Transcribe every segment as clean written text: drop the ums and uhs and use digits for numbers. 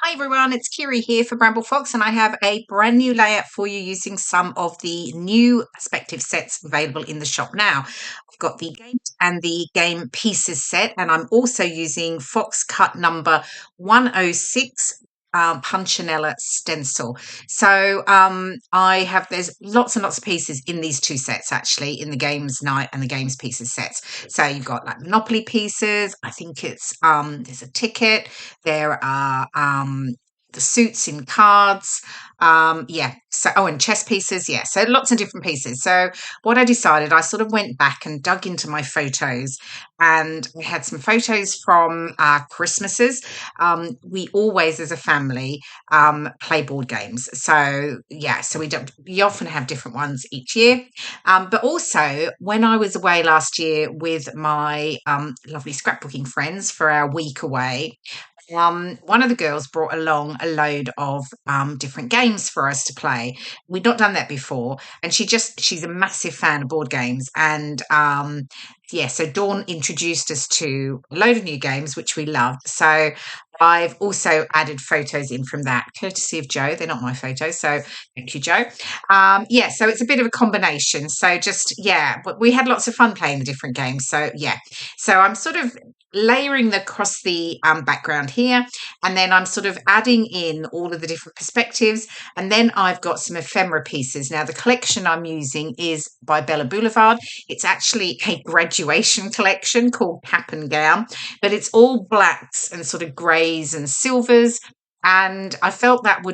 Hi everyone, it's Kirei here for Bramble Fox, and I have a brand new layout for you using some of the new perspective sets available in the shop now. I've got the games and the game pieces set, and I'm also using Fox Cut number 106 Punchinella stencil. So there's lots and lots of pieces in these two sets, actually, in the games night and the games pieces sets. So you've got like Monopoly pieces. I think it's there's a ticket. There are the suits in cards. Yeah. So, and chess pieces. Yeah. So lots of different pieces. So what I decided, I sort of went back and dug into my photos, and I had some photos from Christmases. We always, as a family, play board games. So yeah. So we often have different ones each year. But also, when I was away last year with my lovely scrapbooking friends for our week away, one of the girls brought along a load of different games for us to play. We'd not done that before, and she's a massive fan of board games. And yeah, so Dawn introduced us to a load of new games, which we loved. So I've also added photos in from that, courtesy of Joe. They're not my photos, so thank you, Joe. Yeah, so it's a bit of a combination. So just, yeah, but we had lots of fun playing the different games. So yeah, so I'm sort of layering across the background here, and then I'm sort of adding in all of the different perspectives, and then I've got some ephemera pieces. Now the collection I'm using is by Bella Blvd. It's actually a graduation collection called Cap and Gown, but it's all blacks and sort of greys and silvers, and I felt that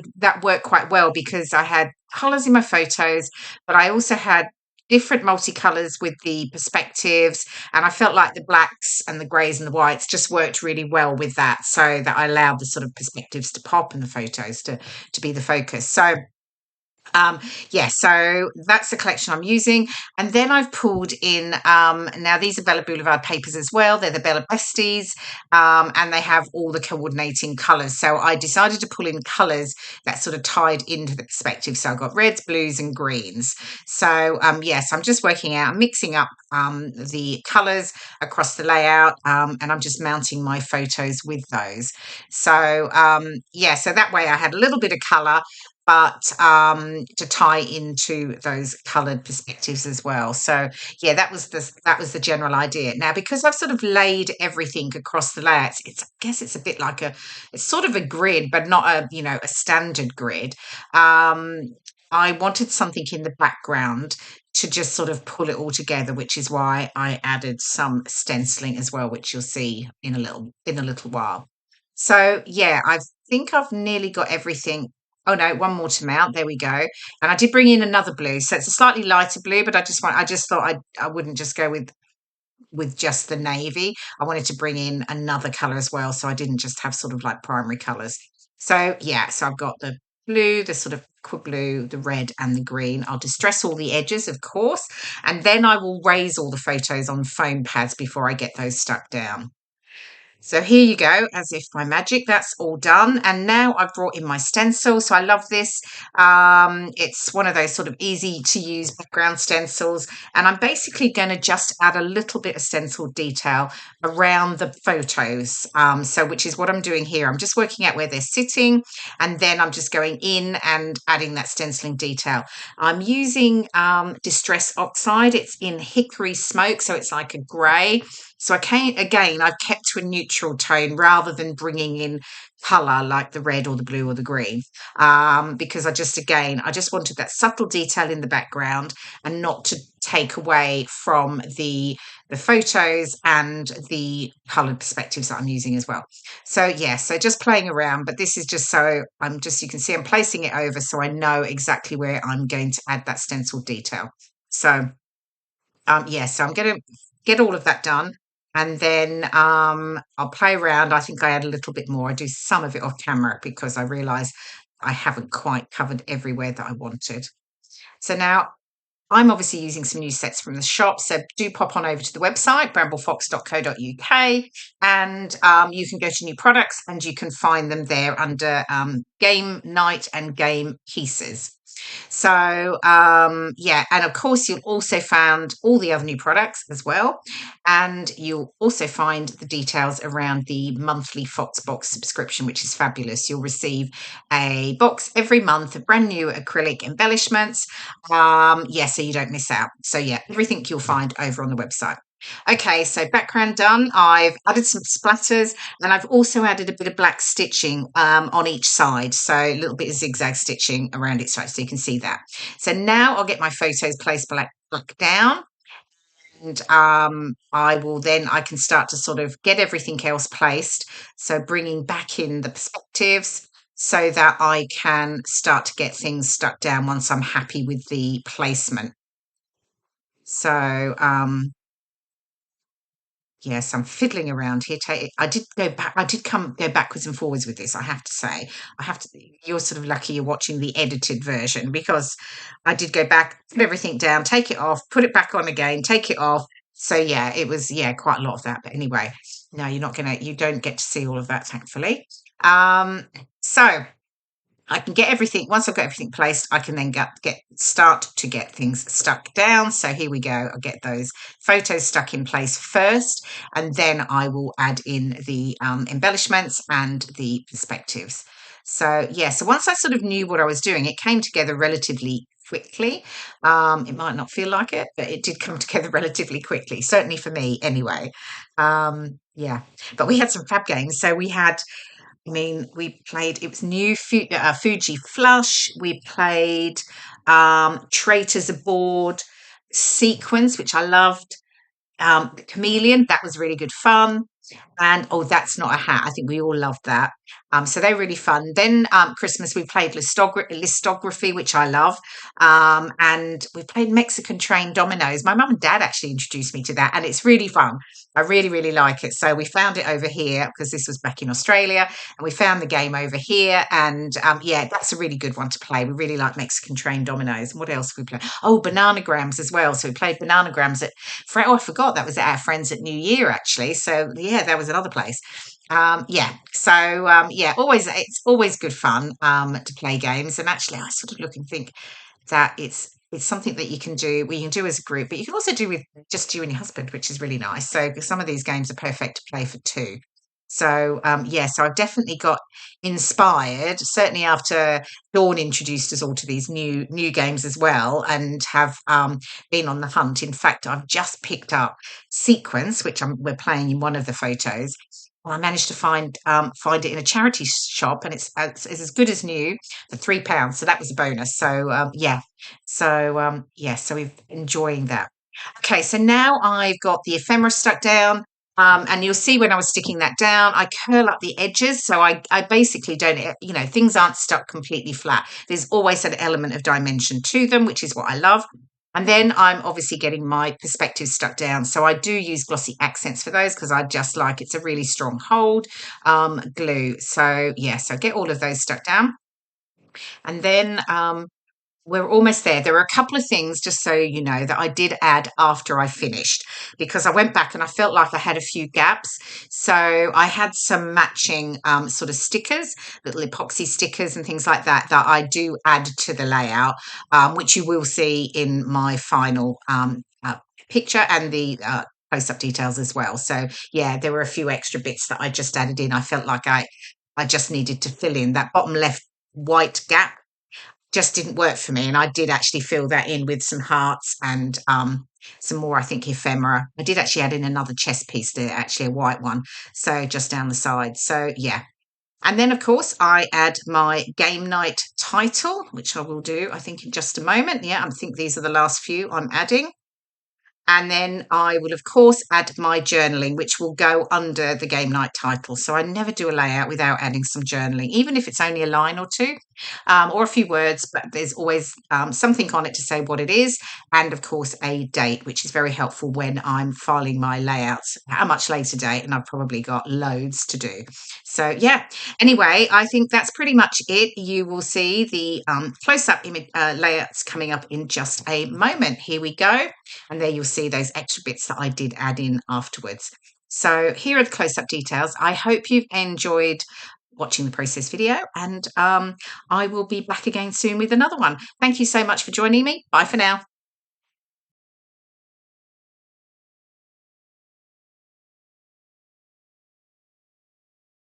worked quite well because I had colours in my photos, but I also had different multicolors with the perspectives, and I felt like the blacks and the greys and the whites just worked really well with that, so that I allowed the sort of perspectives to pop and the photos to be the focus. So um, yeah, so that's the collection I'm using. And then I've pulled in, now these are Bella Blvd papers as well. They're the Bella Besties, and they have all the coordinating colours. So I decided to pull in colours that sort of tied into the perspective. So I've got reds, blues, and greens. So yes, I'm just working out, I'm mixing up the colours across the layout, and I'm just mounting my photos with those. So yeah, so that way I had a little bit of colour, but to tie into those coloured perspectives as well. So yeah, that was the general idea. Now, because I've sort of laid everything across the layouts, I guess it's a bit like it's sort of a grid, but not a standard grid. I wanted something in the background to just sort of pull it all together, which is why I added some stenciling as well, which you'll see in a little while. So yeah, I think I've nearly got everything. Oh no, one more to mount. There we go. And I did bring in another blue, so it's a slightly lighter blue. But I just thought I wouldn't just go with just the navy. I wanted to bring in another color as well, so I didn't just have sort of like primary colors. So yeah, so I've got the blue, the sort of aqua blue, the red, and the green. I'll distress all the edges, of course, and then I will raise all the photos on foam pads before I get those stuck down. So here you go, as if by magic, that's all done. And now I've brought in my stencil. So I love this. It's one of those sort of easy to use background stencils. And I'm basically going to just add a little bit of stencil detail around the photos. So which is what I'm doing here. I'm just working out where they're sitting, and then I'm just going in and adding that stenciling detail. I'm using Distress Oxide. It's in Hickory Smoke, so it's like a grey. So I've kept to a neutral tone rather than bringing in colour like the red or the blue or the green, because I just wanted that subtle detail in the background and not to take away from the photos and the coloured perspectives that I'm using as well. So yeah, so just playing around, but this is just so you can see I'm placing it over so I know exactly where I'm going to add that stencil detail. So yeah, so I'm going to get all of that done, and then I'll play around. I think I add a little bit more. I do some of it off camera because I realise I haven't quite covered everywhere that I wanted. So now I'm obviously using some new sets from the shop, so do pop on over to the website, bramblefox.co.uk, and you can go to new products and you can find them there under game night and game pieces. So yeah, and of course you'll also find all the other new products as well, and you'll also find the details around the monthly Fox box subscription, which is fabulous. You'll receive a box every month of brand new acrylic embellishments. Yeah, so you don't miss out. So yeah, everything you'll find over on the website. Okay, so background done. I've added some splatters, and I've also added a bit of black stitching on each side. So a little bit of zigzag stitching around each side so you can see that. So now I'll get my photos placed black down, and I can start to sort of get everything else placed. So bringing back in the perspectives so that I can start to get things stuck down once I'm happy with the placement. So yes, I'm fiddling around here. I did go back. I did go backwards and forwards with this. I have to say, I have to. You're sort of lucky you're watching the edited version because I did go back, put everything down, take it off, put it back on again, take it off. So yeah, it was quite a lot of that. But anyway, no, you don't get to see all of that, thankfully. So I can get everything once I've got everything placed. I can then start to get things stuck down. So here we go. I'll get those photos stuck in place first, and then I will add in the embellishments and the perspectives. So yeah, so once I sort of knew what I was doing, it came together relatively quickly. It might not feel like it, but it did come together relatively quickly. Certainly for me, anyway. Yeah, but we had some fab games. So we had we played, it was new Fuji Flush. We played Traitors Aboard, Sequence, which I loved. Chameleon, that was really good fun. And oh, that's not a hat. I think we all loved that. So they're really fun. Then Christmas we played listography, which I love, and we played Mexican train dominoes. My mum and dad actually introduced me to that, and it's really fun. I really really like it. So we found it over here because this was back in Australia, and we found the game over here. And yeah, that's a really good one to play. We really like Mexican train dominoes. And what else we played? Oh, bananagrams as well. So we played bananagrams at. Oh, I forgot that was at our friends at New Year actually. So yeah, that was another place. Yeah, so yeah, it's always good fun to play games. And actually, I sort of look and think that it's something that we can do as a group, but you can also do with just you and your husband, which is really nice. So some of these games are perfect to play for two. So yeah, so I've definitely got inspired, certainly after Dawn introduced us all to these new games as well, and have been on the hunt. In fact, I've just picked up Sequence, which we're playing in one of the photos. Well, I managed to find it in a charity shop, and it's as good as new for £3. So that was a bonus. So yeah, so we're enjoying that. Okay, so now I've got the ephemera stuck down. And you'll see when I was sticking that down, I curl up the edges. So I basically don't, things aren't stuck completely flat. There's always an element of dimension to them, which is what I love. And then I'm obviously getting my perspective stuck down. So I do use glossy accents for those because I just like it's a really strong hold glue. So yeah, so get all of those stuck down. And then we're almost there. There are a couple of things, just so you know, that I did add after I finished because I went back and I felt like I had a few gaps. So I had some matching sort of stickers, little epoxy stickers and things like that, that I do add to the layout, which you will see in my final picture and the close-up details as well. So yeah, there were a few extra bits that I just added in. I felt like I just needed to fill in that bottom left white gap just didn't work for me. And I did actually fill that in with some hearts and some more, I think, ephemera. I did actually add in another chest piece there, actually a white one. So just down the side. So yeah. And then, of course, I add my game night title, which I will do, I think, in just a moment. Yeah, I think these are the last few I'm adding. And then I will, of course, add my journaling, which will go under the game night title. So I never do a layout without adding some journaling, even if it's only a line or two or a few words, but there's always something on it to say what it is. And of course, a date, which is very helpful when I'm filing my layouts at a much later date. And I've probably got loads to do. So yeah, anyway, I think that's pretty much it. You will see the close-up image layouts coming up in just a moment. Here we go. And there you'll see those extra bits that I did add in afterwards. So here are the close-up details. I hope you've enjoyed watching the process video, and I will be back again soon with another one. Thank you so much for joining me. Bye for now.